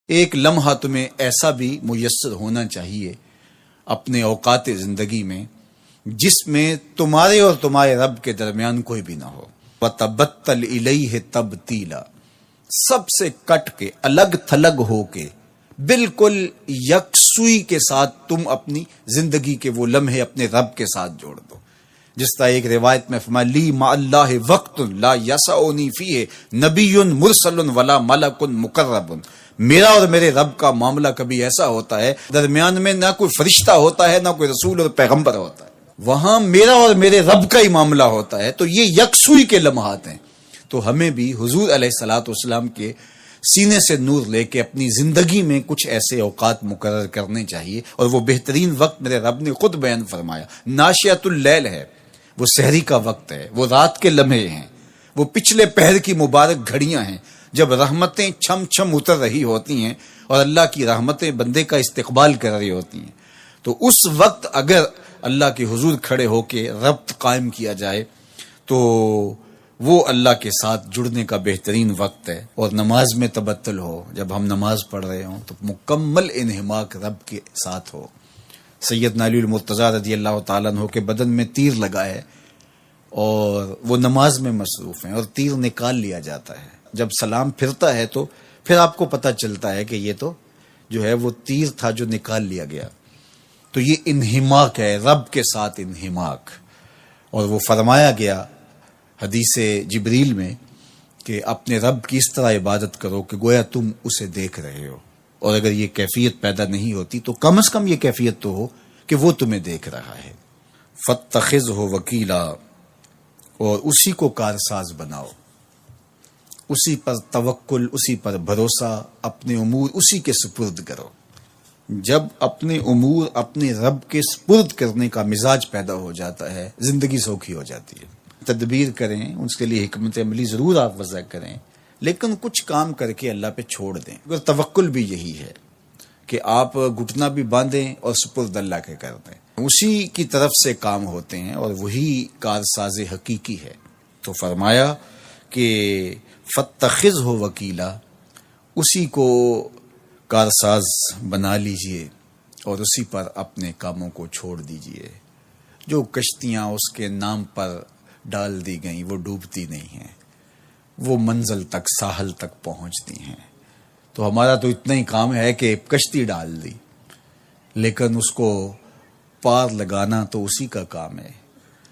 ایک لمحہ تمہیں ایسا بھی میسر ہونا چاہیے اپنے اوقات زندگی میں جس میں تمہارے اور تمہارے رب کے درمیان کوئی بھی نہ ہو. وَتَبَتَّلْ إِلَيْهِ تَبْتِيلًا، سب سے کٹ کے الگ تھلگ ہو کے بالکل یکسوئی کے ساتھ تم اپنی زندگی کے وہ لمحے اپنے رب کے ساتھ جوڑ دو. جس طرح ایک روایت میں فرمایا لی مع اللہ وقت لا یسعنی فیہ نبی مرسل ولا ملک مقرب، میرا اور میرے رب کا معاملہ کبھی ایسا ہوتا ہے درمیان میں نہ کوئی فرشتہ ہوتا ہے نہ کوئی رسول اور پیغمبر ہوتا ہے، وہاں میرا اور میرے رب کا ہی معاملہ ہوتا ہے. تو یہ یکسوئی کے لمحات ہیں. تو ہمیں بھی حضور علیہ الصلوۃ والسلام کے سینے سے نور لے کے اپنی زندگی میں کچھ ایسے اوقات مقرر کرنے چاہیے، اور وہ بہترین وقت میرے رب نے خود بیان فرمایا ناشیۃ اللیل ہے، وہ سحری کا وقت ہے، وہ رات کے لمحے ہیں، وہ پچھلے پہر کی مبارک گھڑیاں ہیں جب رحمتیں چھم چھم اتر رہی ہوتی ہیں اور اللہ کی رحمتیں بندے کا استقبال کر رہی ہوتی ہیں. تو اس وقت اگر اللہ کے حضور کھڑے ہو کے ربط قائم کیا جائے تو وہ اللہ کے ساتھ جڑنے کا بہترین وقت ہے. اور نماز میں تبتل ہو، جب ہم نماز پڑھ رہے ہوں تو مکمل انہماک رب کے ساتھ ہو. سیدنا علی المرتضیٰ رضی اللہ تعالیٰ عنہ کے بدن میں تیر لگا ہے اور وہ نماز میں مصروف ہیں اور تیر نکال لیا جاتا ہے. جب سلام پھرتا ہے تو پھر آپ کو پتہ چلتا ہے کہ یہ تو جو ہے وہ تیر تھا جو نکال لیا گیا. تو یہ انہماک ہے، رب کے ساتھ انہماک. اور وہ فرمایا گیا حدیث جبریل میں کہ اپنے رب کی اس طرح عبادت کرو کہ گویا تم اسے دیکھ رہے ہو، اور اگر یہ کیفیت پیدا نہیں ہوتی تو کم از کم یہ کیفیت تو ہو کہ وہ تمہیں دیکھ رہا ہے. فاتخذہ وکیلا، اور اسی کو کارساز بناؤ، اسی پر توکل، اسی پر بھروسہ، اپنے امور اسی کے سپرد کرو. جب اپنے امور اپنے رب کے سپرد کرنے کا مزاج پیدا ہو جاتا ہے زندگی سوکھی ہو جاتی ہے. تدبیر کریں، اس کے لیے حکمت عملی ضرور آپ وضع کریں، لیکن کچھ کام کر کے اللہ پہ چھوڑ دیں. اگر توکل بھی یہی ہے کہ آپ گھٹنا بھی باندھیں اور سپرد اللہ کے کر دیں، اسی کی طرف سے کام ہوتے ہیں اور وہی کارساز حقیقی ہے. تو فرمایا کہ فاتخذہ وکیلا، اسی کو کارساز بنا لیجئے اور اسی پر اپنے کاموں کو چھوڑ دیجئے. جو کشتیاں اس کے نام پر ڈال دی گئیں وہ ڈوبتی نہیں ہیں، وہ منزل تک ساحل تک پہنچتی ہیں. تو ہمارا تو اتنا ہی کام ہے کہ کشتی ڈال دی، لیکن اس کو پار لگانا تو اسی کا کام ہے.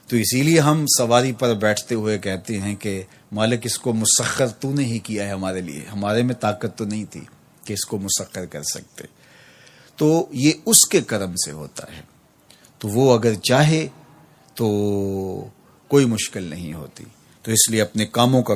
تو اسی لیے ہم سواری پر بیٹھتے ہوئے کہتے ہیں کہ مالک اس کو مسخر تو نے ہی کیا ہے ہمارے لیے، ہمارے میں طاقت تو نہیں تھی کہ اس کو مسخر کر سکتے. تو یہ اس کے کرم سے ہوتا ہے. تو وہ اگر چاہے تو کوئی مشکل نہیں ہوتی. تو اس لیے اپنے کاموں کا